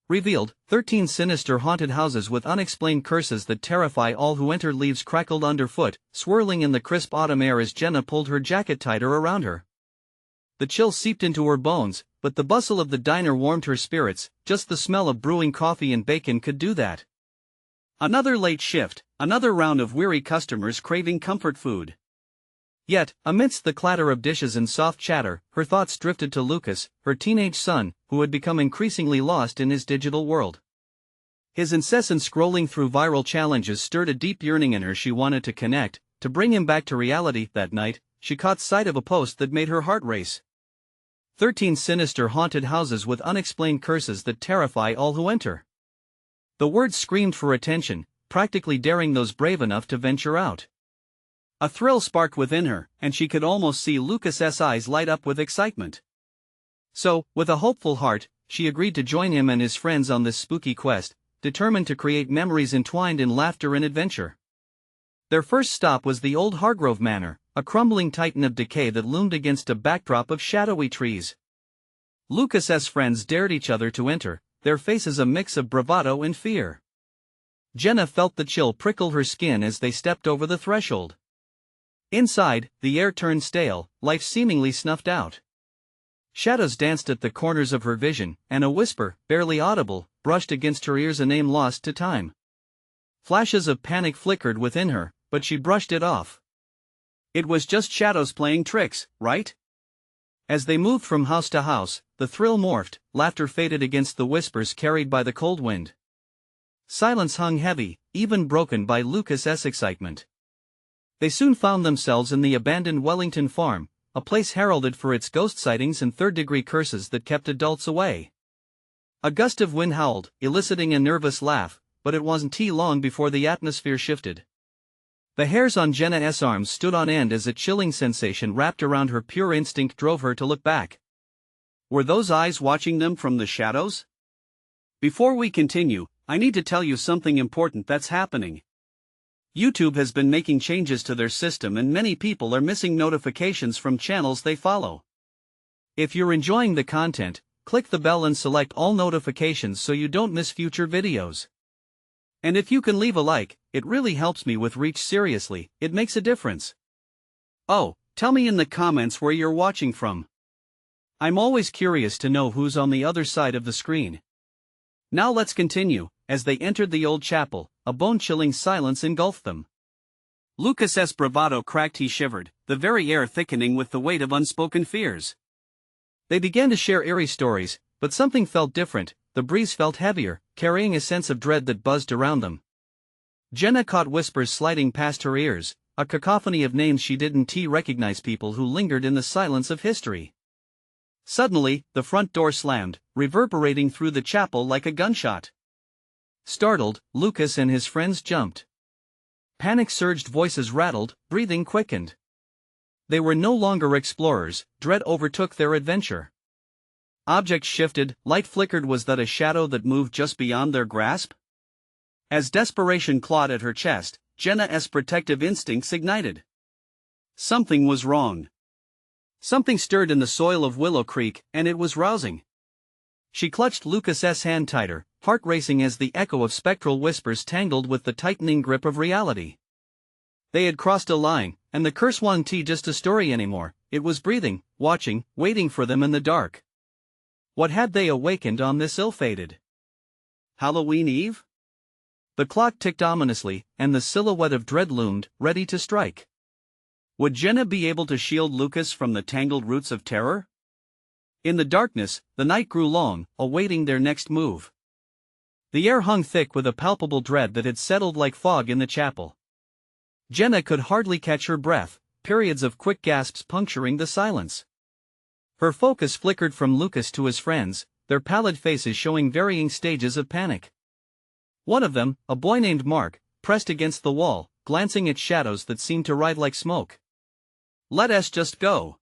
Revealed, 13 sinister haunted houses with unexplained curses that terrify all who enter. Leaves crackled underfoot, swirling in the crisp autumn air as Jenna pulled her jacket tighter around her. The chill seeped into her bones, but the bustle of the diner warmed her spirits. Just the smell of brewing coffee and bacon could do that. Another late shift, another round of weary customers craving comfort food. Yet, amidst the clatter of dishes and soft chatter, her thoughts drifted to Lucas, her teenage son, who had become increasingly lost in his digital world. His incessant scrolling through viral challenges stirred a deep yearning in her. She wanted to connect, to bring him back to reality. That night, she caught sight of a post that made her heart race. 13 sinister haunted houses with unexplained curses that terrify all who enter. The words screamed for attention, practically daring those brave enough to venture out. A thrill sparked within her, and she could almost see Lucas's eyes light up with excitement. So, with a hopeful heart, she agreed to join him and his friends on this spooky quest, determined to create memories entwined in laughter and adventure. Their first stop was the old Hargrove Manor, a crumbling titan of decay that loomed against a backdrop of shadowy trees. Lucas's friends dared each other to enter, their faces a mix of bravado and fear. Jenna felt the chill prickle her skin as they stepped over the threshold. Inside, the air turned stale, life seemingly snuffed out. Shadows danced at the corners of her vision, and a whisper, barely audible, brushed against her ears, a name lost to time. Flashes of panic flickered within her, but she brushed it off. It was just shadows playing tricks, right? As they moved from house to house, the thrill morphed, laughter faded against the whispers carried by the cold wind. Silence hung heavy, even broken by Lucas's excitement. They soon found themselves in the abandoned Wellington farm, a place heralded for its ghost sightings and third-degree curses that kept adults away. A gust of wind howled, eliciting a nervous laugh, but it wasn't too long before the atmosphere shifted. The hairs on Jenna's arms stood on end as a chilling sensation wrapped around her. Pure instinct drove her to look back. Were those eyes watching them from the shadows? Before we continue, I need to tell you something important that's happening. YouTube has been making changes to their system and many people are missing notifications from channels they follow. If you're enjoying the content, click the bell and select all notifications so you don't miss future videos. And if you can leave a like, it really helps me with reach. Seriously, it makes a difference. Oh, tell me in the comments where you're watching from. I'm always curious to know who's on the other side of the screen. Now let's continue. As they entered the old chapel, a bone-chilling silence engulfed them. Lucas's bravado cracked. He shivered, the very air thickening with the weight of unspoken fears. They began to share eerie stories, but something felt different. The breeze felt heavier, carrying a sense of dread that buzzed around them. Jenna caught whispers sliding past her ears, a cacophony of names she didn't recognize, people who lingered in the silence of history. Suddenly, the front door slammed, reverberating through the chapel like a gunshot. Startled, Lucas and his friends jumped. Panic surged, voices rattled, breathing quickened. They were no longer explorers, dread overtook their adventure. Objects shifted, light flickered. Was that a shadow that moved just beyond their grasp? As desperation clawed at her chest, Jenna's protective instincts ignited. Something was wrong. Something stirred in the soil of Willow Creek, and it was rousing. She clutched Lucas's hand tighter, heart racing as the echo of spectral whispers tangled with the tightening grip of reality. They had crossed a line, and the curse wasn't just a story anymore. It was breathing, watching, waiting for them in the dark. What had they awakened on this ill-fated Halloween Eve? The clock ticked ominously, and the silhouette of dread loomed, ready to strike. Would Jenna be able to shield Lucas from the tangled roots of terror? In the darkness, the night grew long, awaiting their next move. The air hung thick with a palpable dread that had settled like fog in the chapel. Jenna could hardly catch her breath, periods of quick gasps puncturing the silence. Her focus flickered from Lucas to his friends, their pallid faces showing varying stages of panic. One of them, a boy named Mark, pressed against the wall, glancing at shadows that seemed to ride like smoke. "Let us just go,"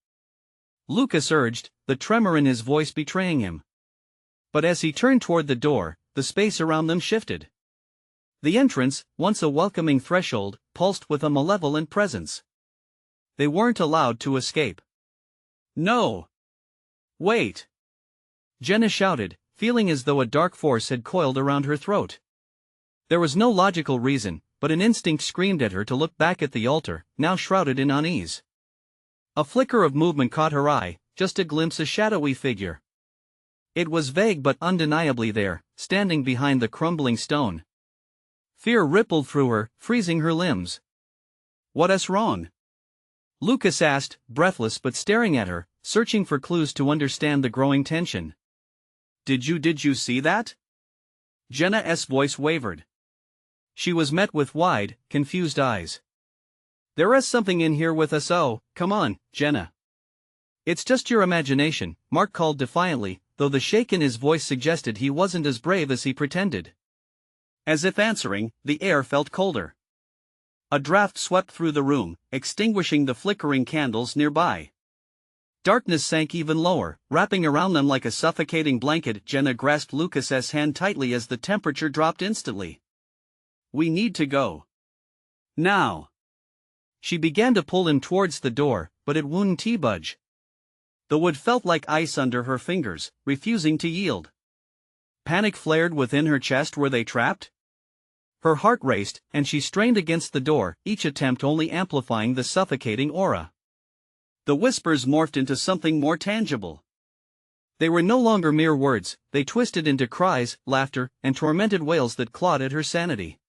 Lucas urged, the tremor in his voice betraying him. But as he turned toward the door, the space around them shifted. The entrance, once a welcoming threshold, pulsed with a malevolent presence. They weren't allowed to escape. "No! Wait!" Jenna shouted, feeling as though a dark force had coiled around her throat. There was no logical reason, but an instinct screamed at her to look back at the altar, now shrouded in unease. A flicker of movement caught her eye, just a glimpse of a shadowy figure. It was vague but undeniably there, standing behind the crumbling stone. Fear rippled through her, freezing her limbs. "What's wrong?" Lucas asked, breathless but staring at her, searching for clues to understand the growing tension. Did you see that?" Jenna's voice wavered. She was met with wide, confused eyes. "There is something in here with us. Oh, come on, Jenna." "It's just your imagination," Mark called defiantly, though the shake in his voice suggested he wasn't as brave as he pretended. As if answering, the air felt colder. A draft swept through the room, extinguishing the flickering candles nearby. Darkness sank even lower, wrapping around them like a suffocating blanket. Jenna grasped Lucas's hand tightly as the temperature dropped instantly. "We need to go. Now." She began to pull him towards the door, but it wouldn't budge. The wood felt like ice under her fingers, refusing to yield. Panic flared within her chest. Were they trapped? Her heart raced, and she strained against the door, each attempt only amplifying the suffocating aura. The whispers morphed into something more tangible. They were no longer mere words, they twisted into cries, laughter, and tormented wails that clawed at her sanity.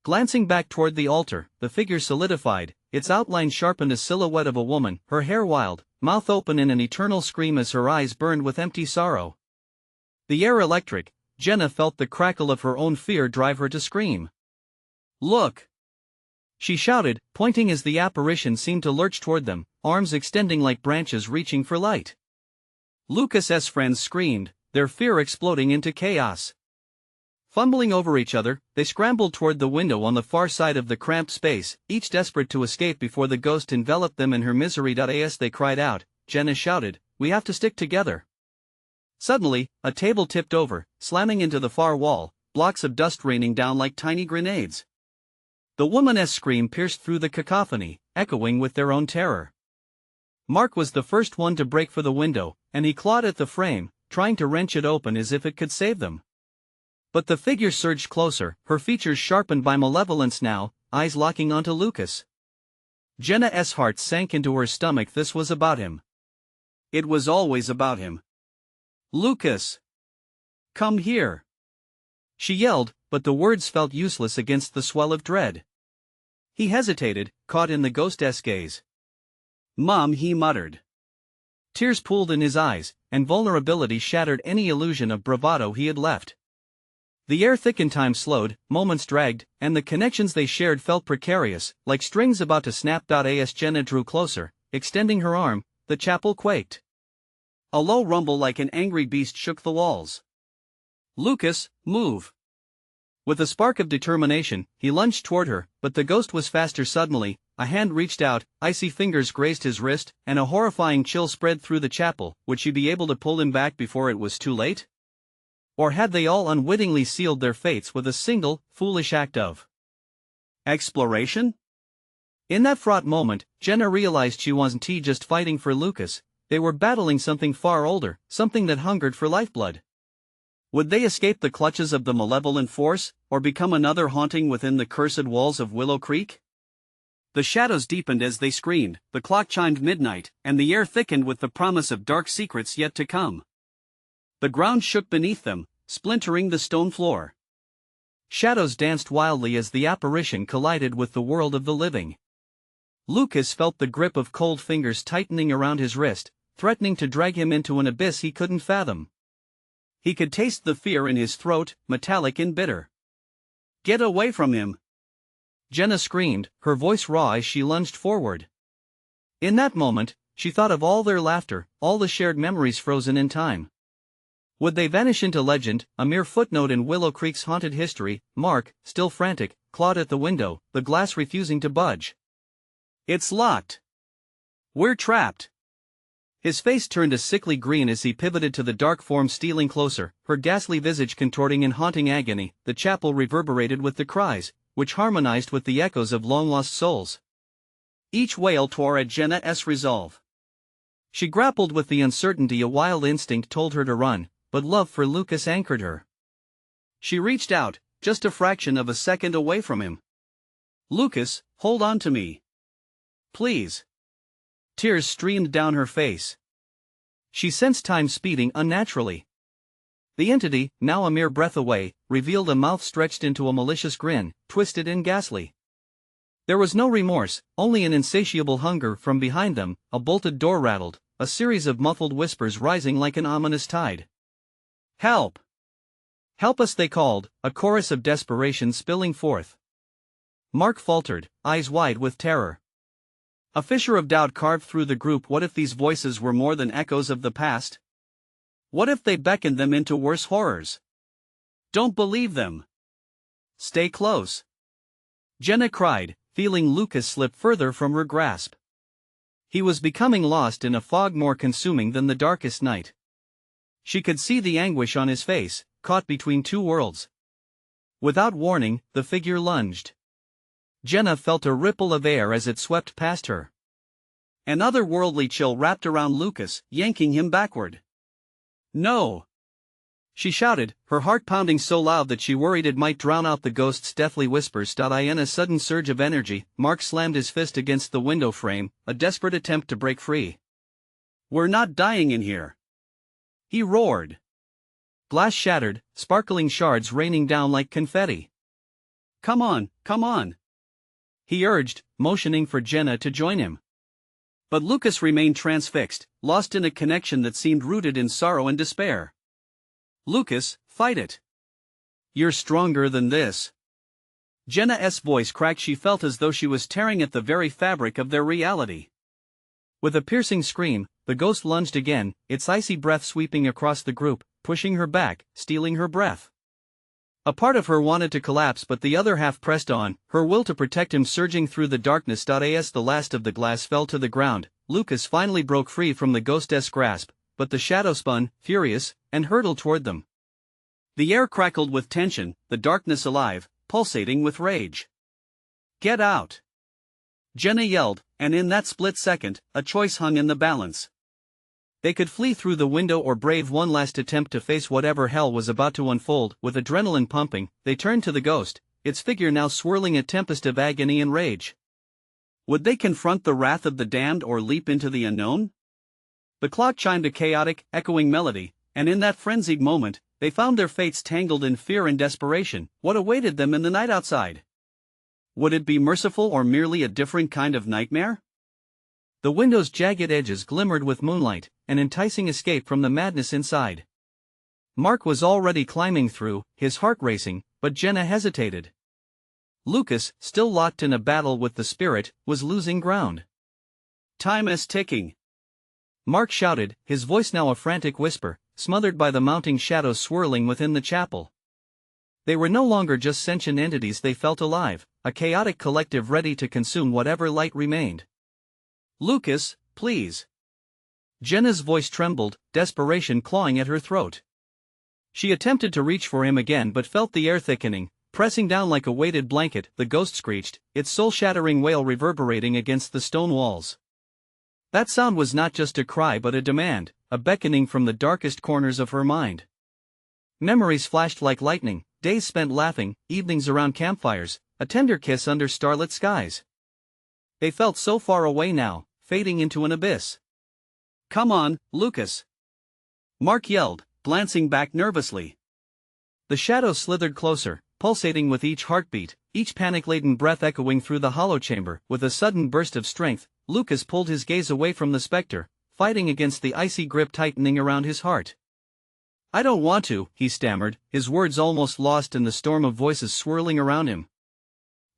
Glancing back toward the altar, the figure solidified, its outline sharpened a silhouette of a woman, her hair wild, mouth open in an eternal scream as her eyes burned with empty sorrow. The air electric, Jenna felt the crackle of her own fear drive her to scream. "Look!" she shouted, pointing as the apparition seemed to lurch toward them, arms extending like branches reaching for light. Lucas's friends screamed, their fear exploding into chaos. Fumbling over each other, they scrambled toward the window on the far side of the cramped space, each desperate to escape before the ghost enveloped them in her misery. As they cried out, Jenna shouted, "We have to stick together." Suddenly, a table tipped over, slamming into the far wall, blocks of dust raining down like tiny grenades. The woman's scream pierced through the cacophony, echoing with their own terror. Mark was the first one to break for the window, and he clawed at the frame, trying to wrench it open as if it could save them. But the figure surged closer, her features sharpened by malevolence now, eyes locking onto Lucas. Jenna's heart sank into her stomach. This was about him. It was always about him. "Lucas! Come here!" she yelled, but the words felt useless against the swell of dread. He hesitated, caught in the ghost's gaze. "Mom," he muttered. Tears pooled in his eyes, and vulnerability shattered any illusion of bravado he had left. The air thickened, time slowed, moments dragged, and the connections they shared felt precarious, like strings about to snap. As Jenna drew closer, extending her arm, the chapel quaked. A low rumble like an angry beast shook the walls. "Lucas, move!" With a spark of determination, he lunged toward her, but the ghost was faster. Suddenly, a hand reached out, icy fingers grazed his wrist, and a horrifying chill spread through the chapel. Would she be able to pull him back before it was too late? Or had they all unwittingly sealed their fates with a single, foolish act of exploration? In that fraught moment, Jenna realized she wasn't just fighting for Lucas, they were battling something far older, something that hungered for lifeblood. Would they escape the clutches of the malevolent force, or become another haunting within the cursed walls of Willow Creek? The shadows deepened as they screamed, the clock chimed midnight, and the air thickened with the promise of dark secrets yet to come. The ground shook beneath them, splintering the stone floor. Shadows danced wildly as the apparition collided with the world of the living. Lucas felt the grip of cold fingers tightening around his wrist, threatening to drag him into an abyss he couldn't fathom. He could taste the fear in his throat, metallic and bitter. "Get away from him!" Jenna screamed, her voice raw as she lunged forward. In that moment, she thought of all their laughter, all the shared memories frozen in time. Would they vanish into legend, a mere footnote in Willow Creek's haunted history? Mark, still frantic, clawed at the window, the glass refusing to budge. "It's locked. We're trapped." His face turned a sickly green as he pivoted to the dark form stealing closer, her ghastly visage contorting in haunting agony. The chapel reverberated with the cries, which harmonized with the echoes of long-lost souls. Each wail tore at Jenna's resolve. She grappled with the uncertainty a wild instinct told her to run, but love for Lucas anchored her. She reached out, just a fraction of a second away from him. "Lucas, hold on to me. Please." Tears streamed down her face. She sensed time speeding unnaturally. The entity, now a mere breath away, revealed a mouth stretched into a malicious grin, twisted and ghastly. There was no remorse, only an insatiable hunger. From behind them, a bolted door rattled, a series of muffled whispers rising like an ominous tide. "Help! Help us," they called, a chorus of desperation spilling forth. Mark faltered, eyes wide with terror. A fissure of doubt carved through the group. What if these voices were more than echoes of the past? What if they beckoned them into worse horrors? "Don't believe them. Stay close," Jenna cried, feeling Lucas slip further from her grasp. He was becoming lost in a fog more consuming than the darkest night. She could see the anguish on his face, caught between two worlds. Without warning, the figure lunged. Jenna felt a ripple of air as it swept past her. An otherworldly chill wrapped around Lucas, yanking him backward. "No!" she shouted, her heart pounding so loud that she worried it might drown out the ghost's deathly whispers. In a sudden surge of energy, Mark slammed his fist against the window frame, a desperate attempt to break free. "We're not dying in here!" he roared. Glass shattered, sparkling shards raining down like confetti. Come on," he urged, motioning for Jenna to join him. But Lucas remained transfixed, lost in a connection that seemed rooted in sorrow and despair. "Lucas, fight it. You're stronger than this." Jenna's voice cracked. She felt as though she was tearing at the very fabric of their reality. With a piercing scream, the ghost lunged again, its icy breath sweeping across the group, pushing her back, stealing her breath. A part of her wanted to collapse, but the other half pressed on, her will to protect him surging through the darkness. As the last of the glass fell to the ground, Lucas finally broke free from the ghost's grasp, but the shadow spun, furious, and hurtled toward them. The air crackled with tension, the darkness alive, pulsating with rage. "Get out!" Jenna yelled, and in that split second, a choice hung in the balance. They could flee through the window or brave one last attempt to face whatever hell was about to unfold. With adrenaline pumping, they turned to the ghost, its figure now swirling a tempest of agony and rage. Would they confront the wrath of the damned or leap into the unknown? The clock chimed a chaotic, echoing melody, and in that frenzied moment, they found their fates tangled in fear and desperation. What awaited them in the night outside? Would it be merciful or merely a different kind of nightmare? The window's jagged edges glimmered with moonlight, an enticing escape from the madness inside. Mark was already climbing through, his heart racing, but Jenna hesitated. Lucas, still locked in a battle with the spirit, was losing ground. "Time is ticking," Mark shouted, his voice now a frantic whisper, smothered by the mounting shadows swirling within the chapel. They were no longer just sentient entities, they felt alive, a chaotic collective ready to consume whatever light remained. "Lucas, please." Jenna's voice trembled, desperation clawing at her throat. She attempted to reach for him again but felt the air thickening, pressing down like a weighted blanket. The ghost screeched, its soul-shattering wail reverberating against the stone walls. That sound was not just a cry but a demand, a beckoning from the darkest corners of her mind. Memories flashed like lightning, days spent laughing, evenings around campfires, a tender kiss under starlit skies. They felt so far away now, fading into an abyss. "Come on, Lucas," Mark yelled, glancing back nervously. The shadows slithered closer, pulsating with each heartbeat, each panic-laden breath echoing through the hollow chamber. With a sudden burst of strength, Lucas pulled his gaze away from the specter, fighting against the icy grip tightening around his heart. "I don't want to," he stammered, his words almost lost in the storm of voices swirling around him.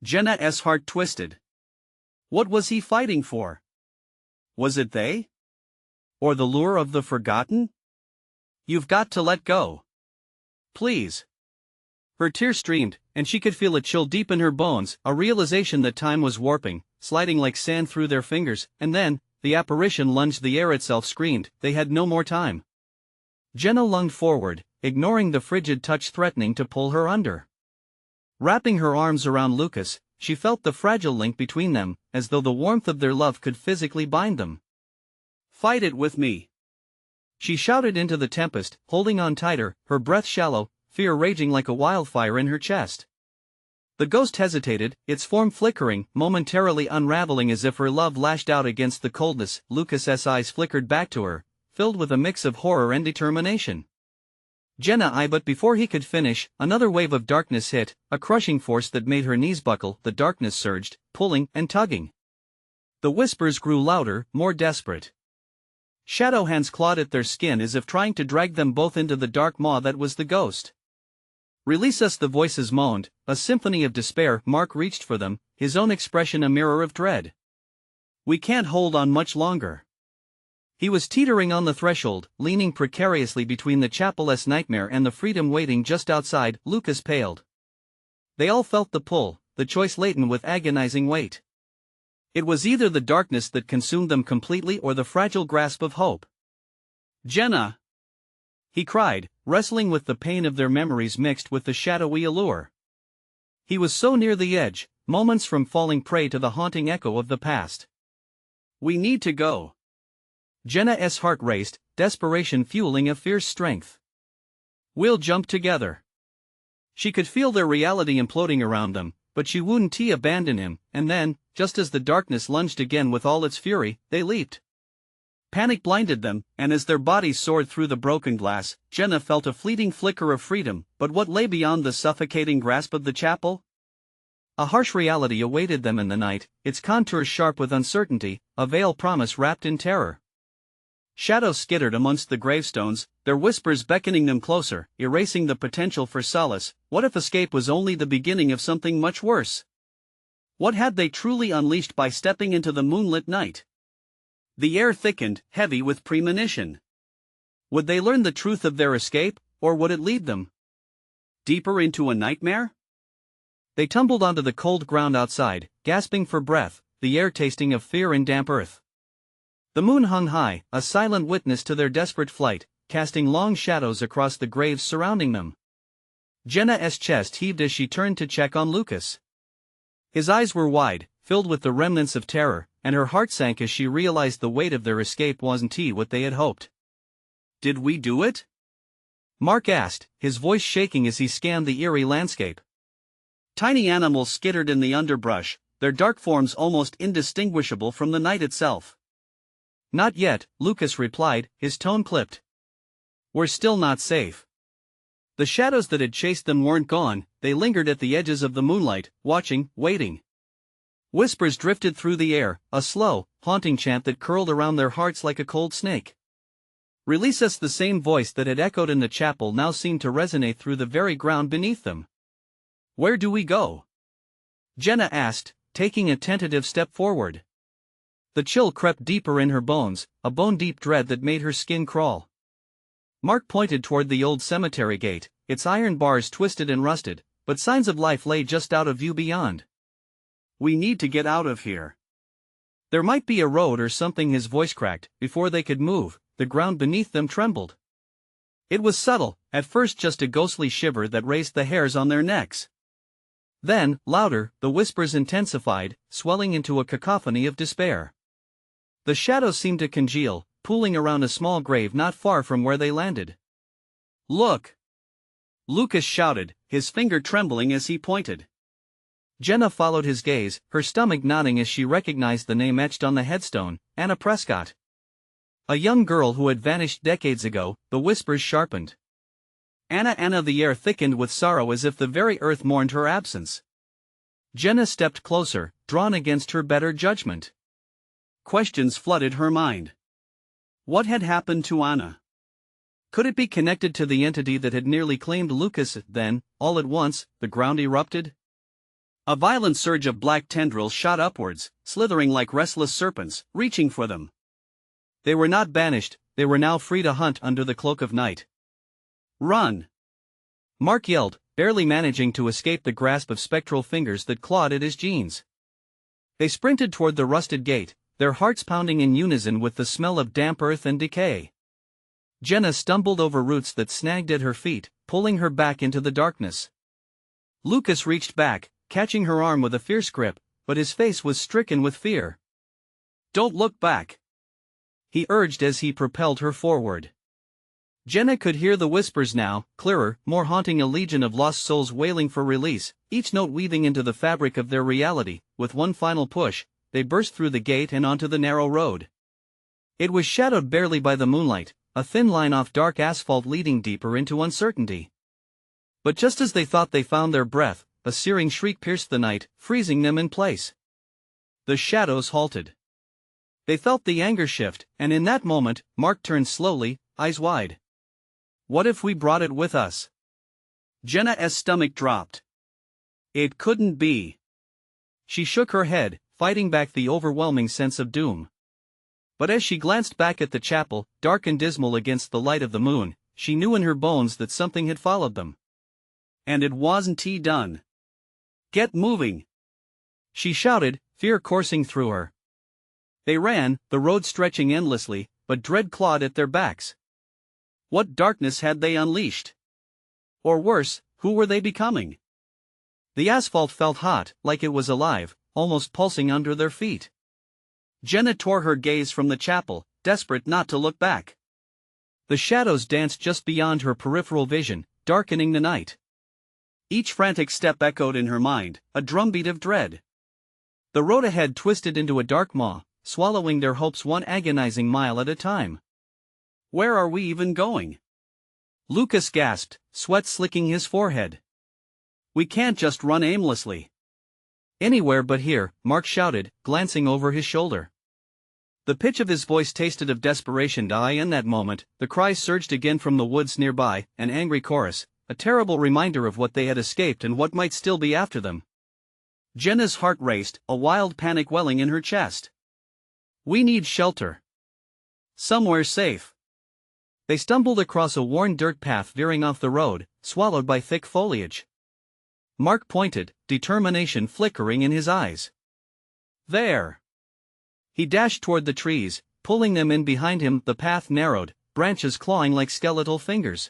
Jenna's heart twisted. What was he fighting for? Was it they? Or the lure of the forgotten? "You've got to let go. Please." Her tears streamed, and she could feel a chill deep in her bones, a realization that time was warping, sliding like sand through their fingers, and then, the apparition lunged. The air itself screamed, they had no more time. Jenna lunged forward, ignoring the frigid touch threatening to pull her under. Wrapping her arms around Lucas, she felt the fragile link between them, as though the warmth of their love could physically bind them. "Fight it with me," She shouted into the tempest, holding on tighter, her breath shallow, fear raging like a wildfire in her chest. The ghost hesitated, its form flickering, momentarily unraveling as if her love lashed out against the coldness. Lucas's eyes flickered back to her, filled with a mix of horror and determination. Jenna, but before he could finish, another wave of darkness hit, a crushing force that made her knees buckle. The darkness surged, pulling and tugging. The whispers grew louder, more desperate. Shadow hands clawed at their skin as if trying to drag them both into the dark maw that was the ghost. Release us, the voices moaned, a symphony of despair. Mark reached for them, his own expression a mirror of dread. We can't hold on much longer. He was teetering on the threshold, leaning precariously between the chapel's nightmare and the freedom waiting just outside. Lucas paled. They all felt the pull, the choice laden with agonizing weight. It was either the darkness that consumed them completely or the fragile grasp of hope. Jenna! He cried, wrestling with the pain of their memories mixed with the shadowy allure. He was so near the edge, moments from falling prey to the haunting echo of the past. We need to go. Jenna's heart raced, desperation fueling a fierce strength. We'll jump together. She could feel their reality imploding around them, but she wouldn't abandon him, and then, just as the darkness lunged again with all its fury, they leaped. Panic blinded them, and as their bodies soared through the broken glass, Jenna felt a fleeting flicker of freedom. But what lay beyond the suffocating grasp of the chapel? A harsh reality awaited them in the night, its contours sharp with uncertainty, a veiled promise wrapped in terror. Shadows skittered amongst the gravestones, their whispers beckoning them closer, erasing the potential for solace. What if escape was only the beginning of something much worse? What had they truly unleashed by stepping into the moonlit night? The air thickened, heavy with premonition. Would they learn the truth of their escape, or would it lead them deeper into a nightmare? They tumbled onto the cold ground outside, gasping for breath, the air tasting of fear and damp earth. The moon hung high, a silent witness to their desperate flight, casting long shadows across the graves surrounding them. Jenna's chest heaved as she turned to check on Lucas. His eyes were wide, filled with the remnants of terror, and her heart sank as she realized the weight of their escape wasn't what they had hoped. Did we do it? Mark asked, his voice shaking as he scanned the eerie landscape. Tiny animals skittered in the underbrush, their dark forms almost indistinguishable from the night itself. Not yet, Lucas replied, his tone clipped. We're still not safe. The shadows that had chased them weren't gone, they lingered at the edges of the moonlight, watching, waiting. Whispers drifted through the air, a slow, haunting chant that curled around their hearts like a cold snake. Release us, the same voice that had echoed in the chapel now seemed to resonate through the very ground beneath them. Where do we go? Jenna asked, taking a tentative step forward. The chill crept deeper in her bones, a bone-deep dread that made her skin crawl. Mark pointed toward the old cemetery gate, its iron bars twisted and rusted, but signs of life lay just out of view beyond. We need to get out of here. There might be a road or something. His voice cracked. Before they could move, the ground beneath them trembled. It was subtle, at first just a ghostly shiver that raised the hairs on their necks. Then, louder, the whispers intensified, swelling into a cacophony of despair. The shadows seemed to congeal, pooling around a small grave not far from where they landed. Look! Lucas shouted, his finger trembling as he pointed. Jenna followed his gaze, her stomach nodding as she recognized the name etched on the headstone, Anna Prescott. A young girl who had vanished decades ago. The whispers sharpened. Anna, the air thickened with sorrow as if the very earth mourned her absence. Jenna stepped closer, drawn against her better judgment. Questions flooded her mind. What had happened to Anna? Could it be connected to the entity that had nearly claimed Lucas? Then, all at once, the ground erupted. A violent surge of black tendrils shot upwards, slithering like restless serpents, reaching for them. They were not banished, they were now free to hunt under the cloak of night. Run! Mark yelled, barely managing to escape the grasp of spectral fingers that clawed at his jeans. They sprinted toward the rusted gate, their hearts pounding in unison with the smell of damp earth and decay. Jenna stumbled over roots that snagged at her feet, pulling her back into the darkness. Lucas reached back, catching her arm with a fierce grip, but his face was stricken with fear. Don't look back! He urged as he propelled her forward. Jenna could hear the whispers now, clearer, more haunting, a legion of lost souls wailing for release, each note weaving into the fabric of their reality. With one final push, they burst through the gate and onto the narrow road. It was shadowed barely by the moonlight, a thin line off dark asphalt leading deeper into uncertainty. But just as they thought they found their breath, a searing shriek pierced the night, freezing them in place. The shadows halted. They felt the anger shift, and in that moment, Mark turned slowly, eyes wide. What if we brought it with us? Jenna's stomach dropped. It couldn't be. She shook her head, fighting back the overwhelming sense of doom. But as she glanced back at the chapel, dark and dismal against the light of the moon, she knew in her bones that something had followed them. And it wasn't done. Get moving! She shouted, fear coursing through her. They ran, the road stretching endlessly, but dread clawed at their backs. What darkness had they unleashed? Or worse, who were they becoming? The asphalt felt hot, like it was alive, almost pulsing under their feet. Jenna tore her gaze from the chapel, desperate not to look back. The shadows danced just beyond her peripheral vision, darkening the night. Each frantic step echoed in her mind, a drumbeat of dread. The road ahead twisted into a dark maw, swallowing their hopes one agonizing mile at a time. Where are we even going? Lucas gasped, sweat slicking his forehead. We can't just run aimlessly. Anywhere but here, Mark shouted, glancing over his shoulder. The pitch of his voice tasted of desperation. In that moment, the cries surged again from the woods nearby, an angry chorus, a terrible reminder of what they had escaped and what might still be after them. Jenna's heart raced, a wild panic welling in her chest. We need shelter. Somewhere safe. They stumbled across a worn dirt path veering off the road, swallowed by thick foliage. Mark pointed, determination flickering in his eyes. There! He dashed toward the trees, pulling them in behind him. The path narrowed, branches clawing like skeletal fingers.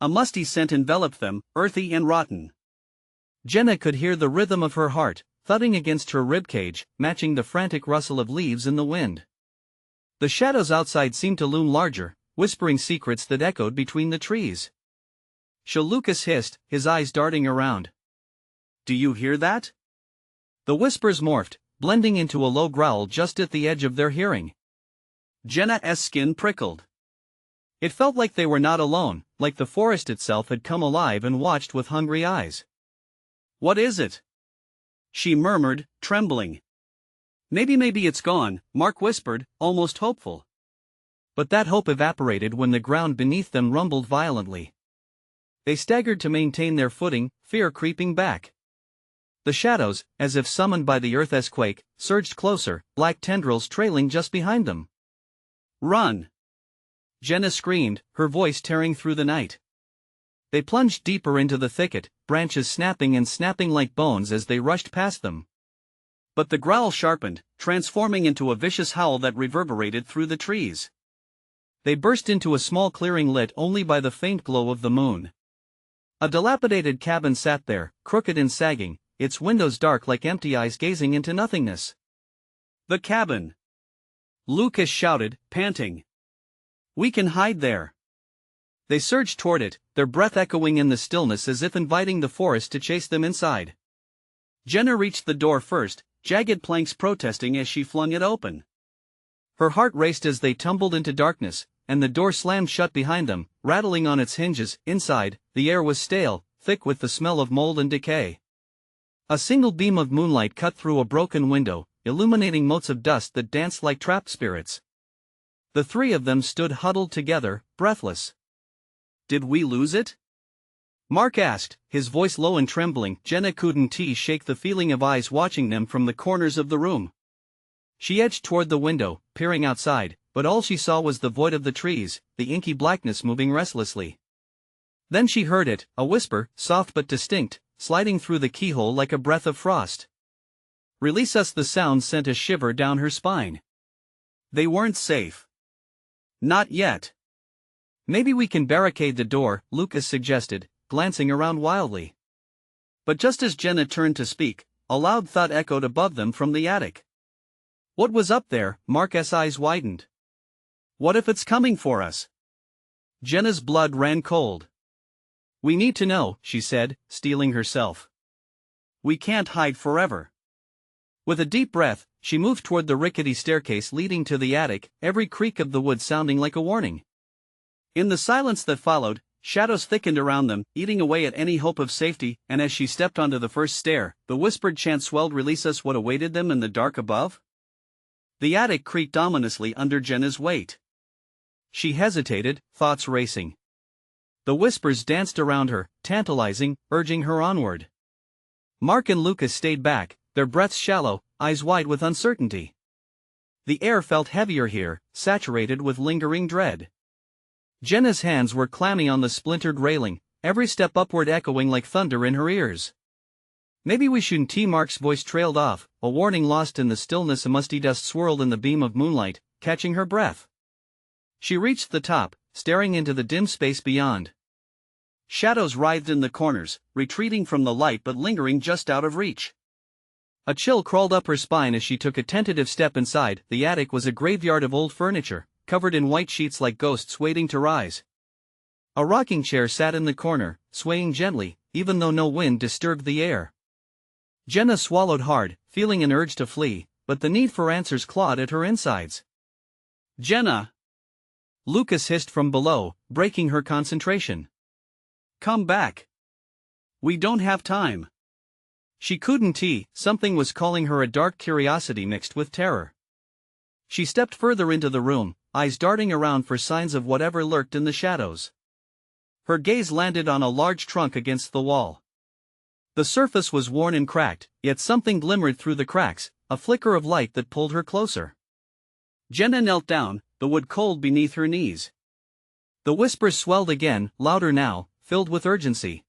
A musty scent enveloped them, earthy and rotten. Jenna could hear the rhythm of her heart, thudding against her ribcage, matching the frantic rustle of leaves in the wind. The shadows outside seemed to loom larger, whispering secrets that echoed between the trees. Lucas hissed, his eyes darting around. Do you hear that? The whispers morphed, blending into a low growl just at the edge of their hearing. Jenna's skin prickled. It felt like they were not alone, like the forest itself had come alive and watched with hungry eyes. What is it? She murmured, trembling. Maybe it's gone, Mark whispered, almost hopeful. But that hope evaporated when the ground beneath them rumbled violently. They staggered to maintain their footing, fear creeping back. The shadows, as if summoned by the earth's quake, surged closer, black tendrils trailing just behind them. Run! Jenna screamed, her voice tearing through the night. They plunged deeper into the thicket, branches snapping and snapping like bones as they rushed past them. But the growl sharpened, transforming into a vicious howl that reverberated through the trees. They burst into a small clearing lit only by the faint glow of the moon. A dilapidated cabin sat there, crooked and sagging, its windows dark like empty eyes gazing into nothingness. The cabin! Lucas shouted, panting. We can hide there. They surged toward it, their breath echoing in the stillness as if inviting the forest to chase them inside. Jenna reached the door first, jagged planks protesting as she flung it open. Her heart raced as they tumbled into darkness, and the door slammed shut behind them, rattling on its hinges. Inside, the air was stale, thick with the smell of mold and decay. A single beam of moonlight cut through a broken window, illuminating motes of dust that danced like trapped spirits. The three of them stood huddled together, breathless. Did we lose it? Mark asked, his voice low and trembling. Jenna couldn't shake the feeling of eyes watching them from the corners of the room. She edged toward the window, peering outside, but all she saw was the void of the trees, the inky blackness moving restlessly. Then she heard it, a whisper, soft but distinct, sliding through the keyhole like a breath of frost. Release us! The sound sent a shiver down her spine. They weren't safe. Not yet. Maybe we can barricade the door, Lucas suggested, glancing around wildly. But just as Jenna turned to speak, a loud thud echoed above them from the attic. What was up there? Mark's eyes widened. What if it's coming for us? Jenna's blood ran cold. "We need to know," she said, steeling herself. "We can't hide forever." With a deep breath, she moved toward the rickety staircase leading to the attic, every creak of the wood sounding like a warning. In the silence that followed, shadows thickened around them, eating away at any hope of safety, and as she stepped onto the first stair, the whispered chant swelled, "Release us," what awaited them in the dark above? The attic creaked ominously under Jenna's weight. She hesitated, thoughts racing. The whispers danced around her, tantalizing, urging her onward. Mark and Lucas stayed back, their breaths shallow, eyes wide with uncertainty. The air felt heavier here, saturated with lingering dread. Jenna's hands were clammy on the splintered railing, every step upward echoing like thunder in her ears. "Maybe we shouldn't." Mark's voice trailed off, a warning lost in the stillness. A musty dust swirled in the beam of moonlight, catching her breath. She reached the top, staring into the dim space beyond. Shadows writhed in the corners, retreating from the light but lingering just out of reach. A chill crawled up her spine as she took a tentative step inside. The attic was a graveyard of old furniture, covered in white sheets like ghosts waiting to rise. A rocking chair sat in the corner, swaying gently, even though no wind disturbed the air. Jenna swallowed hard, feeling an urge to flee, but the need for answers clawed at her insides. "Jenna!" Lucas hissed from below, breaking her concentration. "Come back. We don't have time." She couldn't. Something was calling her, a dark curiosity mixed with terror. She stepped further into the room, eyes darting around for signs of whatever lurked in the shadows. Her gaze landed on a large trunk against the wall. The surface was worn and cracked, yet something glimmered through the cracks, a flicker of light that pulled her closer. Jenna knelt down, the wood cold beneath her knees. The whispers swelled again, louder now, filled with urgency.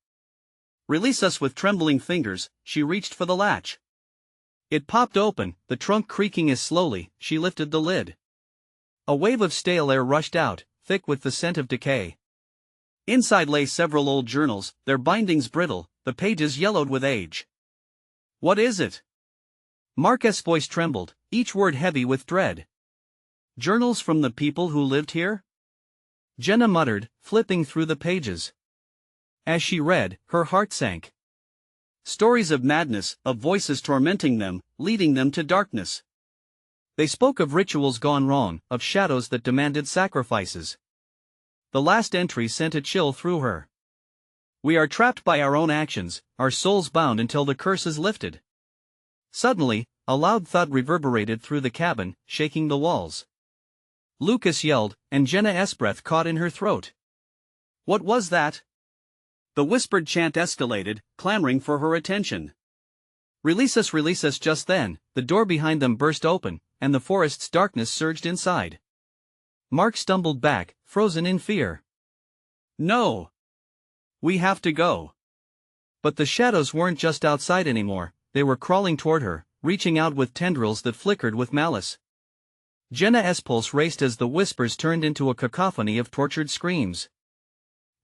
"Release us." With trembling fingers, she reached for the latch. It popped open, the trunk creaking as slowly she lifted the lid. A wave of stale air rushed out, thick with the scent of decay. Inside lay several old journals, their bindings brittle, the pages yellowed with age. "What is it?" Mark's voice trembled, each word heavy with dread. "Journals from the people who lived here?" Jenna muttered, flipping through the pages. As she read, her heart sank. Stories of madness, of voices tormenting them, leading them to darkness. They spoke of rituals gone wrong, of shadows that demanded sacrifices. The last entry sent a chill through her. "We are trapped by our own actions, our souls bound until the curse is lifted." Suddenly, a loud thud reverberated through the cabin, shaking the walls. Lucas yelled, and Jenna's breath caught in her throat. What was that? The whispered chant escalated, clamoring for her attention. Release us, release us." Just then, the door behind them burst open, and the forest's darkness surged inside. Mark stumbled back, frozen in fear. "No! We have to go." But the shadows weren't just outside anymore, they were crawling toward her, reaching out with tendrils that flickered with malice. Jenna's pulse raced as the whispers turned into a cacophony of tortured screams.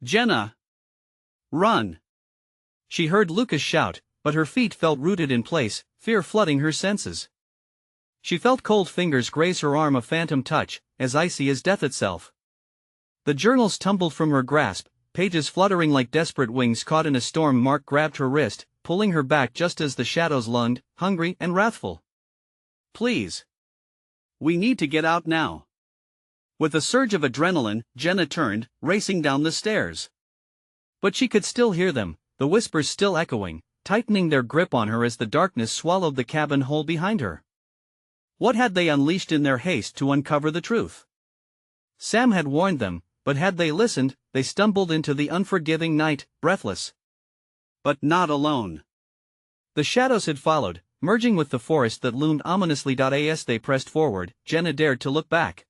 "Jenna! Run!" She heard Lucas shout, but her feet felt rooted in place, fear flooding her senses. She felt cold fingers graze her arm, a phantom touch, as icy as death itself. The journals tumbled from her grasp, pages fluttering like desperate wings caught in a storm. Mark grabbed her wrist, pulling her back just as the shadows lunged, hungry and wrathful. "Please. We need to get out now." With a surge of adrenaline, Jenna turned, racing down the stairs. But she could still hear them, the whispers still echoing, tightening their grip on her as the darkness swallowed the cabin whole behind her. What had they unleashed in their haste to uncover the truth? Sam had warned them, but had they listened, they stumbled into the unforgiving night, breathless. But not alone. The shadows had followed, merging with the forest that loomed ominously. As they pressed forward, Jenna dared to look back.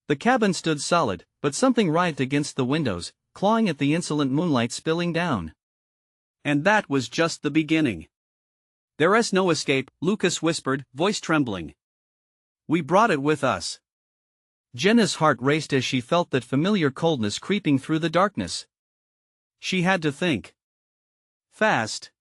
The cabin stood solid, but something writhed against the windows, clawing at the insolent moonlight spilling down. And that was just the beginning. "There's no escape," Lucas whispered, voice trembling. "We brought it with us." Jenna's heart raced as she felt that familiar coldness creeping through the darkness. She had to think fast.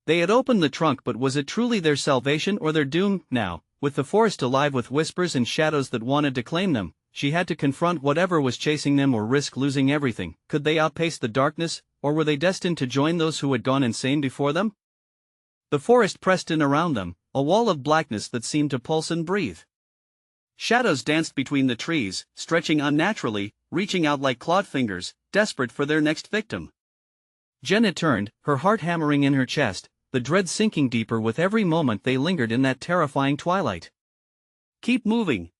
They had opened the trunk, but was it truly their salvation or their doom? Now, with the forest alive with whispers and shadows that wanted to claim them, she had to confront whatever was chasing them or risk losing everything. Could they outpace the darkness, or were they destined to join those who had gone insane before them? The forest pressed in around them, a wall of blackness that seemed to pulse and breathe. Shadows danced between the trees, stretching unnaturally, reaching out like clawed fingers, desperate for their next victim. Jenna turned, her heart hammering in her chest, the dread sinking deeper with every moment they lingered in that terrifying twilight. "Keep moving!"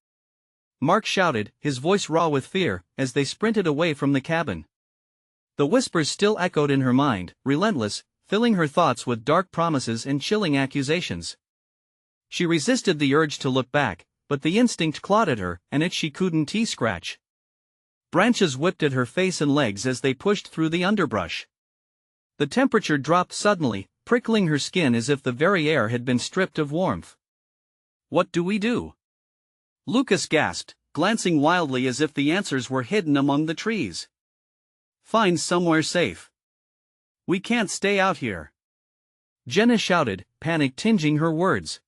Mark shouted, his voice raw with fear, as they sprinted away from the cabin. The whispers still echoed in her mind, relentless, filling her thoughts with dark promises and chilling accusations. She resisted the urge to look back, but the instinct clawed at her, and it she couldn't scratch. Branches whipped at her face and legs as they pushed through the underbrush. The temperature dropped suddenly, prickling her skin as if the very air had been stripped of warmth. "What do we do?" Lucas gasped, glancing wildly as if the answers were hidden among the trees. "Find somewhere safe. We can't stay out here," Jenna shouted, panic tinging her words.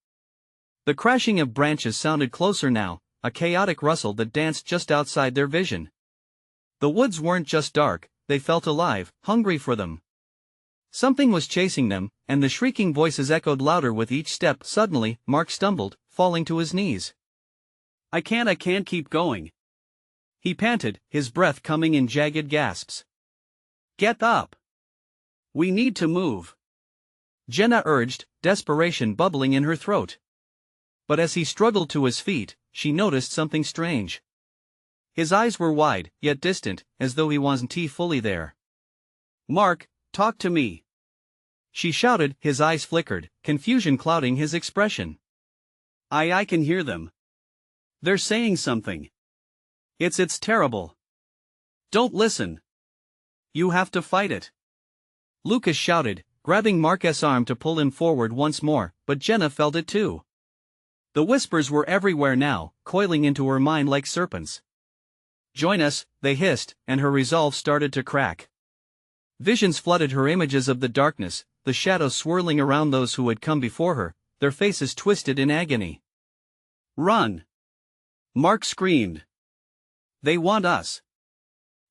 The crashing of branches sounded closer now, a chaotic rustle that danced just outside their vision. The woods weren't just dark, they felt alive, hungry for them. Something was chasing them, and the shrieking voices echoed louder with each step. Suddenly, Mark stumbled, falling to his knees. I can't keep going," he panted, his breath coming in jagged gasps. "Get up! We need to move," Jenna urged, desperation bubbling in her throat. But as he struggled to his feet, she noticed something strange. His eyes were wide, yet distant, as though he wasn't fully there. "Mark, talk to me," she shouted, his eyes flickered, confusion clouding his expression. I can hear them. They're saying something. It's terrible. Don't listen. You have to fight it," Lucas shouted, grabbing Mark's arm to pull him forward once more, but Jenna felt it too. The whispers were everywhere now, coiling into her mind like serpents. "Join us," they hissed, and her resolve started to crack. Visions flooded her, images of the darkness, the shadows swirling around those who had come before her, their faces twisted in agony. "Run!" Mark screamed. "They want us."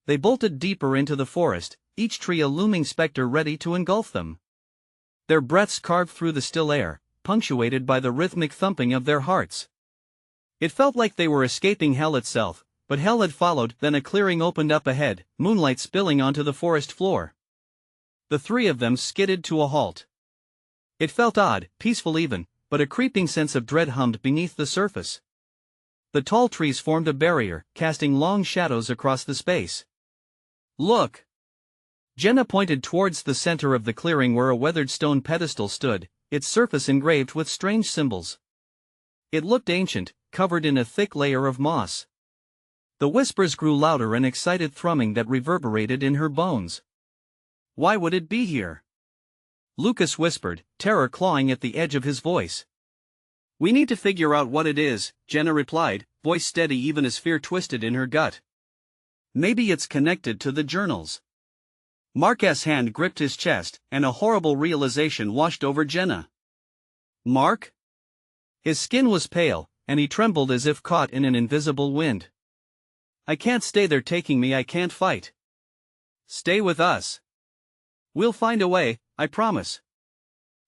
They bolted deeper into the forest, each tree a looming specter ready to engulf them. Their breaths carved through the still air, punctuated by the rhythmic thumping of their hearts. It felt like they were escaping hell itself, but hell had followed. Then a clearing opened up ahead, moonlight spilling onto the forest floor. The three of them skidded to a halt. It felt odd, peaceful even, but a creeping sense of dread hummed beneath the surface. The tall trees formed a barrier, casting long shadows across the space. "Look!" Jenna pointed towards the center of the clearing where a weathered stone pedestal stood, its surface engraved with strange symbols. It looked ancient, covered in a thick layer of moss. The whispers grew louder, an excited thrumming that reverberated in her bones. "Why would it be here?" Lucas whispered, terror clawing at the edge of his voice. "We need to figure out what it is," Jenna replied, voice steady even as fear twisted in her gut. "Maybe it's connected to the journals." Mark's hand gripped his chest, and a horrible realization washed over Jenna. "Mark?" His skin was pale, and he trembled as if caught in an invisible wind. "I can't stay there taking me, I can't fight." "Stay with us. We'll find a way, I promise,"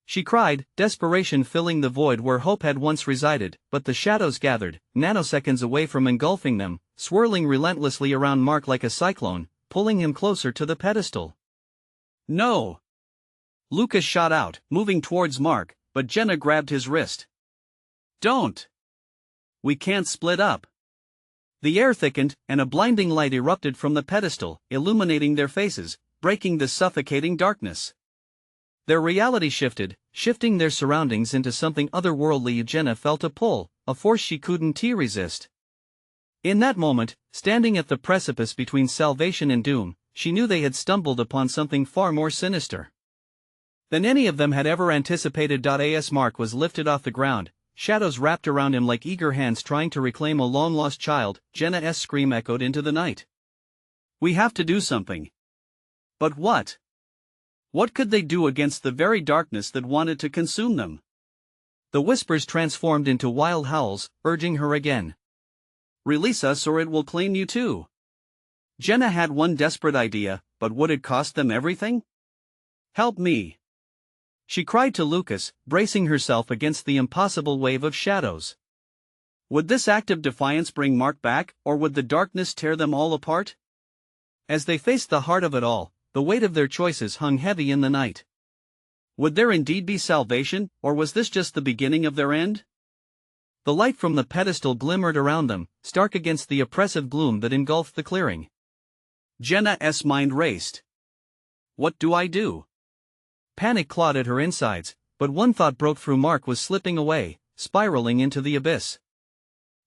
she cried, desperation filling the void where hope had once resided. But the shadows gathered, nanoseconds away from engulfing them, swirling relentlessly around Mark like a cyclone, pulling him closer to the pedestal. "No!" Lucas shot out, moving towards Mark, but Jenna grabbed his wrist. "Don't! We can't split up." The air thickened, and a blinding light erupted from the pedestal, illuminating their faces, breaking the suffocating darkness. Their reality shifted, shifting their surroundings into something otherworldly. Jenna felt a pull, a force she couldn't resist. In that moment, standing at the precipice between salvation and doom, she knew they had stumbled upon something far more sinister than any of them had ever anticipated. As Mark was lifted off the ground, shadows wrapped around him like eager hands trying to reclaim a long-lost child. Jenna's scream echoed into the night. "We have to do something." But what? What could they do against the very darkness that wanted to consume them? The whispers transformed into wild howls, urging her again. Release us or it will claim you too. Jenna had one desperate idea, but would it cost them everything? Help me! She cried to Lucas, bracing herself against the impossible wave of shadows. Would this act of defiance bring Mark back, or would the darkness tear them all apart? As they faced the heart of it all, the weight of their choices hung heavy in the night. Would there indeed be salvation, or was this just the beginning of their end? The light from the pedestal glimmered around them, stark against the oppressive gloom that engulfed the clearing. Jenna's mind raced. What do I do? Panic clawed at her insides, but one thought broke through. Mark was slipping away, spiraling into the abyss.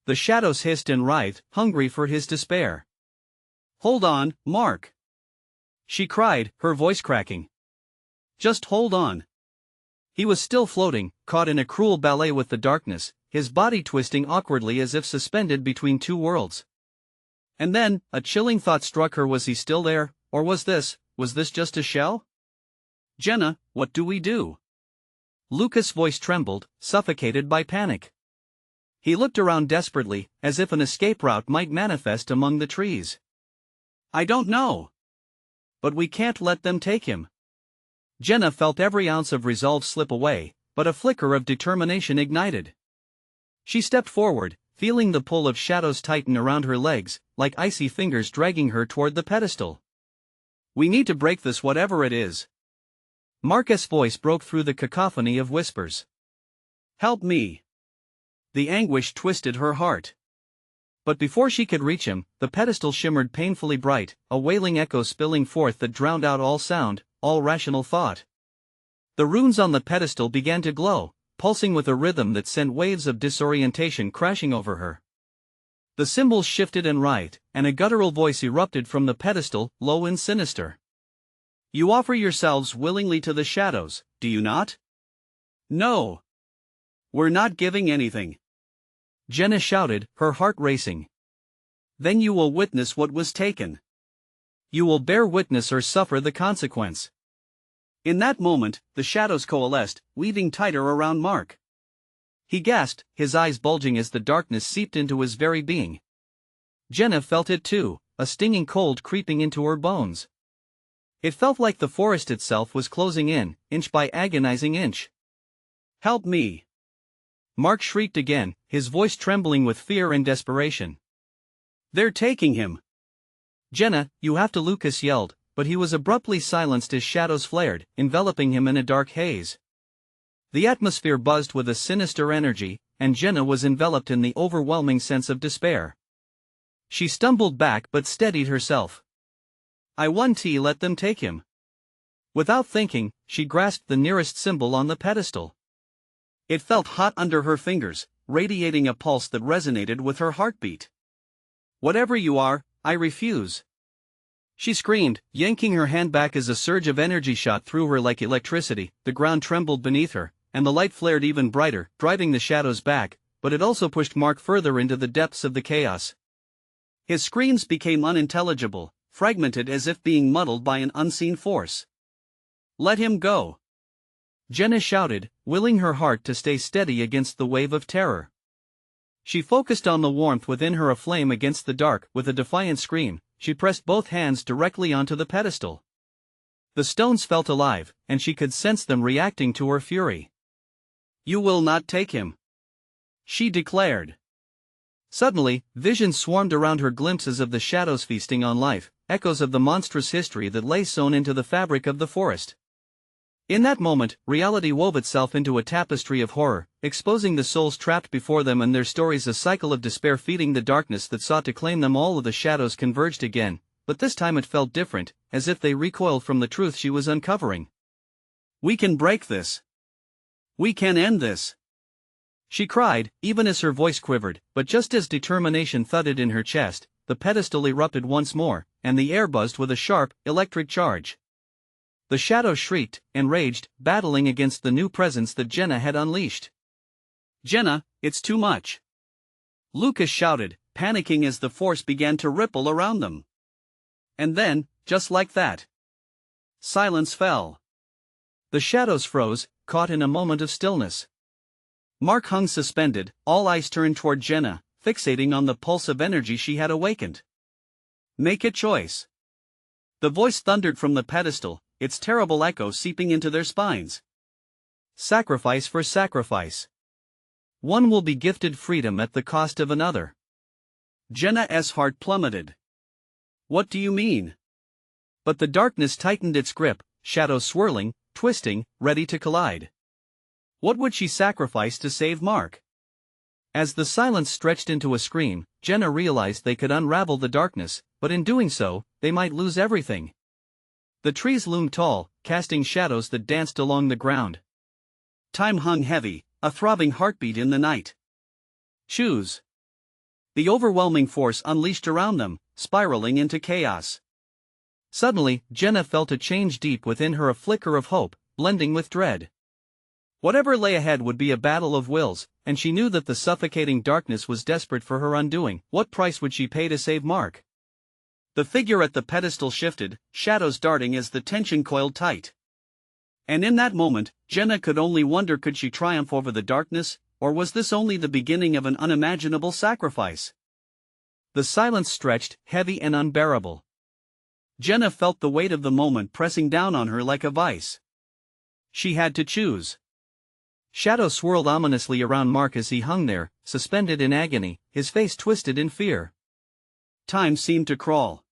The shadows hissed and writhed, hungry for his despair. Hold on, Mark! She cried, her voice cracking. Just hold on. He was still floating, caught in a cruel ballet with the darkness, his body twisting awkwardly as if suspended between two worlds. And then, a chilling thought struck her. Was he still there, or was this just a shell? Jenna, what do we do? Lucas' voice trembled, suffocated by panic. He looked around desperately, as if an escape route might manifest among the trees. I don't know. But we can't let them take him. Jenna felt every ounce of resolve slip away, but a flicker of determination ignited. She stepped forward, feeling the pull of shadows tighten around her legs, like icy fingers dragging her toward the pedestal. We need to break this, whatever it is. Mark's voice broke through the cacophony of whispers. Help me! The anguish twisted her heart. But before she could reach him, the pedestal shimmered painfully bright, a wailing echo spilling forth that drowned out all sound, all rational thought. The runes on the pedestal began to glow, pulsing with a rhythm that sent waves of disorientation crashing over her. The symbols shifted and writhed, and a guttural voice erupted from the pedestal, low and sinister. You offer yourselves willingly to the shadows, do you not? No. We're not giving anything. Jenna shouted, her heart racing. Then you will witness what was taken. You will bear witness or suffer the consequence. In that moment, the shadows coalesced, weaving tighter around Mark. He gasped, his eyes bulging as the darkness seeped into his very being. Jenna felt it too, a stinging cold creeping into her bones. It felt like the forest itself was closing in, inch by agonizing inch. Help me! Mark shrieked again, his voice trembling with fear and desperation. They're taking him! Jenna, you have to! Lucas yelled, but he was abruptly silenced as shadows flared, enveloping him in a dark haze. The atmosphere buzzed with a sinister energy, and Jenna was enveloped in the overwhelming sense of despair. She stumbled back but steadied herself. I won't let them take him. Without thinking, she grasped the nearest symbol on the pedestal. It felt hot under her fingers, radiating a pulse that resonated with her heartbeat. Whatever you are, I refuse. She screamed, yanking her hand back as a surge of energy shot through her like electricity. The ground trembled beneath her, and the light flared even brighter, driving the shadows back, but it also pushed Mark further into the depths of the chaos. His screams became unintelligible, fragmented as if being muddled by an unseen force. Let him go! Jenna shouted, willing her heart to stay steady against the wave of terror. She focused on the warmth within her, aflame against the dark. With a defiant scream, she pressed both hands directly onto the pedestal. The stones felt alive, and she could sense them reacting to her fury. You will not take him, she declared. Suddenly, visions swarmed around her, glimpses of the shadows feasting on life, echoes of the monstrous history that lay sewn into the fabric of the forest. In that moment, reality wove itself into a tapestry of horror, exposing the souls trapped before them and their stories. A cycle of despair feeding the darkness that sought to claim them. All of the shadows converged again, but this time it felt different, as if they recoiled from the truth she was uncovering. We can break this. We can end this. She cried, even as her voice quivered, but just as determination thudded in her chest, the pedestal erupted once more, and the air buzzed with a sharp, electric charge. The shadows shrieked, enraged, battling against the new presence that Jenna had unleashed. Jenna, it's too much! Lucas shouted, panicking as the force began to ripple around them. And then, just like that, silence fell. The shadows froze, caught in a moment of stillness. Mark hung suspended, all eyes turned toward Jenna, fixating on the pulse of energy she had awakened. Make a choice. The voice thundered from the pedestal, its terrible echo seeping into their spines. Sacrifice for sacrifice. One will be gifted freedom at the cost of another. Jenna's heart plummeted. What do you mean? But the darkness tightened its grip, shadows swirling, twisting, ready to collide. What would she sacrifice to save Mark? As the silence stretched into a scream, Jenna realized they could unravel the darkness, but in doing so, they might lose everything. The trees loomed tall, casting shadows that danced along the ground. Time hung heavy, a throbbing heartbeat in the night. Choose. The overwhelming force unleashed around them, spiraling into chaos. Suddenly, Jenna felt a change deep within her, a flicker of hope, blending with dread. Whatever lay ahead would be a battle of wills, and she knew that the suffocating darkness was desperate for her undoing. What price would she pay to save Mark? The figure at the pedestal shifted, shadows darting as the tension coiled tight. And in that moment, Jenna could only wonder, could she triumph over the darkness, or was this only the beginning of an unimaginable sacrifice? The silence stretched, heavy and unbearable. Jenna felt the weight of the moment pressing down on her like a vice. She had to choose. Shadows swirled ominously around Mark as he hung there, suspended in agony, his face twisted in fear. Time seemed to crawl.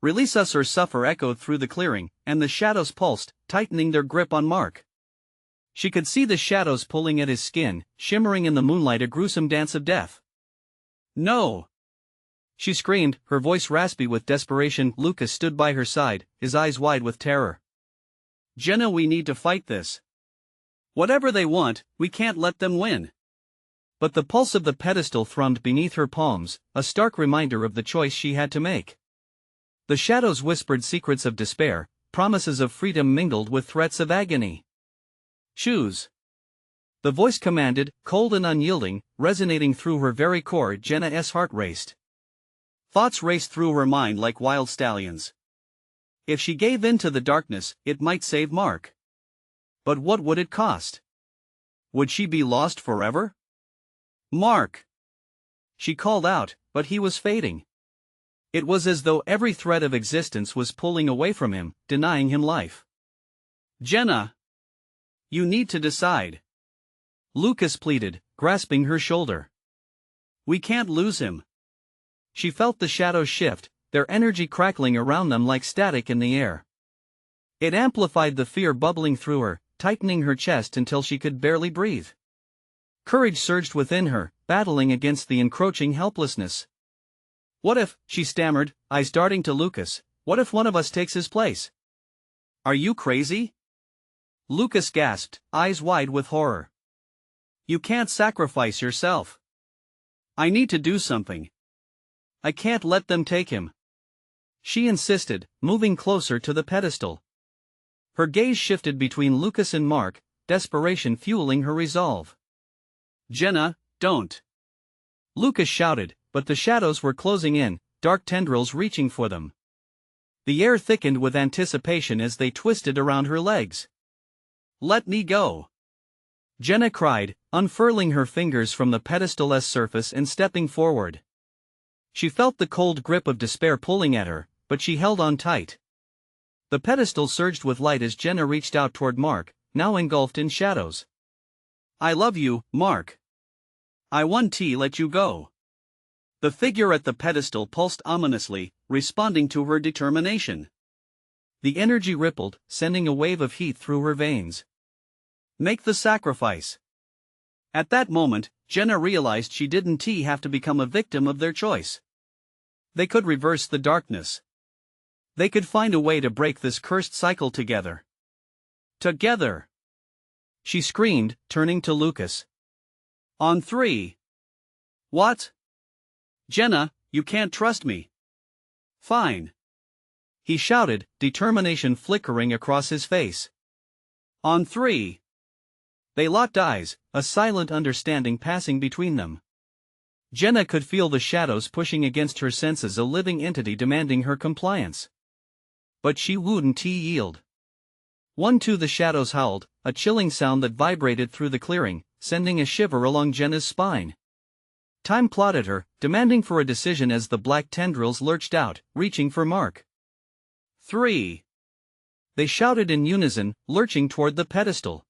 Release us or suffer echoed through the clearing, and the shadows pulsed, tightening their grip on Mark. She could see the shadows pulling at his skin, shimmering in the moonlight, a gruesome dance of death. No! She screamed, her voice raspy with desperation. Lucas stood by her side, his eyes wide with terror. Jenna, we need to fight this. Whatever they want, we can't let them win. But the pulse of the pedestal thrummed beneath her palms, a stark reminder of the choice she had to make. The shadows whispered secrets of despair, promises of freedom mingled with threats of agony. Choose. The voice commanded, cold and unyielding, resonating through her very core. Jenna's heart raced. Thoughts raced through her mind like wild stallions. If she gave in to the darkness, it might save Mark. But what would it cost? Would she be lost forever? Mark! She called out, but he was fading. It was as though every thread of existence was pulling away from him, denying him life. Jenna! You need to decide. Lucas pleaded, grasping her shoulder. We can't lose him. She felt the shadows shift, their energy crackling around them like static in the air. It amplified the fear bubbling through her, tightening her chest until she could barely breathe. Courage surged within her, battling against the encroaching helplessness. What if, she stammered, eyes darting to Lucas, what if one of us takes his place? Are you crazy? Lucas gasped, eyes wide with horror. You can't sacrifice yourself. I need to do something. I can't let them take him. She insisted, moving closer to the pedestal. Her gaze shifted between Lucas and Mark, desperation fueling her resolve. Jenna, don't! Lucas shouted, but the shadows were closing in, dark tendrils reaching for them. The air thickened with anticipation as they twisted around her legs. Let me go! Jenna cried, unfurling her fingers from the pedestal's surface and stepping forward. She felt the cold grip of despair pulling at her, but she held on tight. The pedestal surged with light as Jenna reached out toward Mark, now engulfed in shadows. I love you, Mark. I won't let you go. The figure at the pedestal pulsed ominously, responding to her determination. The energy rippled, sending a wave of heat through her veins. Make the sacrifice. At that moment, Jenna realized she didn't have to become a victim of their choice. They could reverse the darkness. They could find a way to break this cursed cycle together. Together! She screamed, turning to Lucas. On 3. What? Jenna, you can't trust me. Fine. He shouted, determination flickering across his face. On 3. They locked eyes, a silent understanding passing between them. Jenna could feel the shadows pushing against her senses, a living entity demanding her compliance. But she wouldn't yield. 1, 2 The shadows howled, a chilling sound that vibrated through the clearing, sending a shiver along Jenna's spine. Time plodded her, demanding for a decision as the black tendrils lurched out, reaching for Mark. 3. They shouted in unison, lurching toward the pedestal.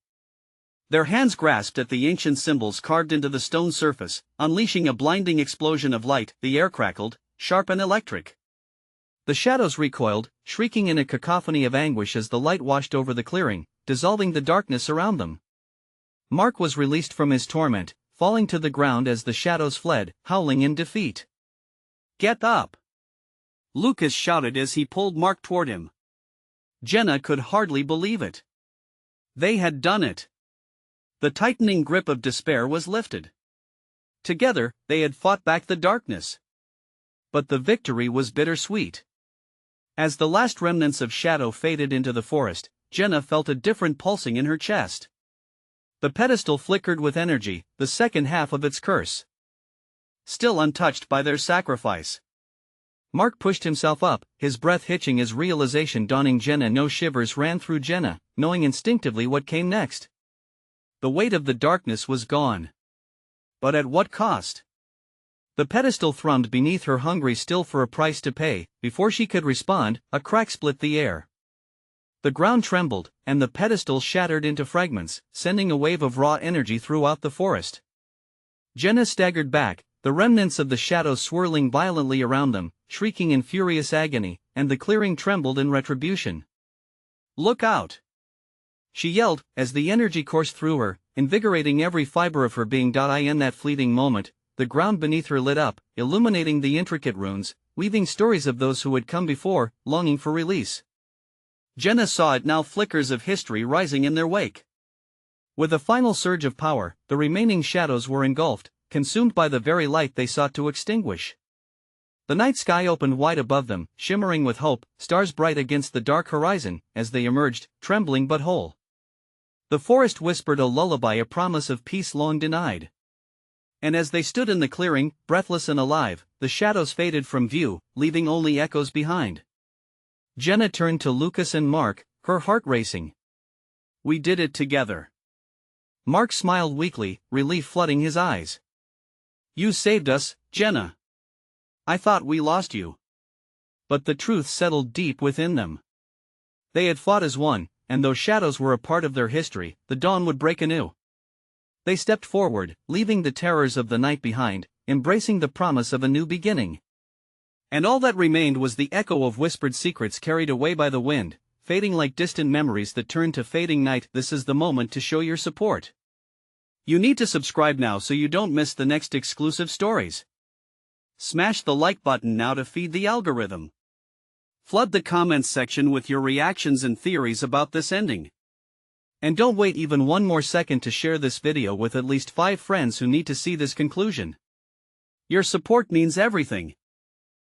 Their hands grasped at the ancient symbols carved into the stone surface, unleashing a blinding explosion of light. The air crackled, sharp and electric. The shadows recoiled, shrieking in a cacophony of anguish as the light washed over the clearing, dissolving the darkness around them. Mark was released from his torment, falling to the ground as the shadows fled, howling in defeat. "Get up!" Lucas shouted as he pulled Mark toward him. Jenna could hardly believe it. They had done it. The tightening grip of despair was lifted. Together, they had fought back the darkness. But the victory was bittersweet. As the last remnants of shadow faded into the forest, Jenna felt a different pulsing in her chest. The pedestal flickered with energy, the second half of its curse. Still untouched by their sacrifice. Mark pushed himself up, his breath hitching as realization dawning. No shivers ran through Jenna, knowing instinctively what came next. The weight of the darkness was gone. But at what cost? The pedestal thrummed beneath her, hungry still for a price to pay. Before she could respond, a crack split the air. The ground trembled, and the pedestal shattered into fragments, sending a wave of raw energy throughout the forest. Jenna staggered back, the remnants of the shadows swirling violently around them, shrieking in furious agony, and the clearing trembled in retribution. "Look out!" she yelled, as the energy coursed through her, invigorating every fiber of her being. In that fleeting moment, the ground beneath her lit up, illuminating the intricate runes, weaving stories of those who had come before, longing for release. Jenna saw it now, flickers of history rising in their wake. With a final surge of power, the remaining shadows were engulfed, consumed by the very light they sought to extinguish. The night sky opened wide above them, shimmering with hope, stars bright against the dark horizon, as they emerged, trembling but whole. The forest whispered a lullaby, a promise of peace long denied. And as they stood in the clearing, breathless and alive, the shadows faded from view, leaving only echoes behind. Jenna turned to Lucas and Mark, her heart racing. "We did it together." Mark smiled weakly, relief flooding his eyes. "You saved us, Jenna. I thought we lost you." But the truth settled deep within them. They had fought as one, and though shadows were a part of their history, the dawn would break anew. They stepped forward, leaving the terrors of the night behind, embracing the promise of a new beginning. And all that remained was the echo of whispered secrets carried away by the wind, fading like distant memories that turn to fading night. This is the moment to show your support. You need to subscribe now so you don't miss the next exclusive stories. Smash the like button now to feed the algorithm. Flood the comments section with your reactions and theories about this ending. And don't wait even one more second to share this video with at least 5 friends who need to see this conclusion. Your support means everything.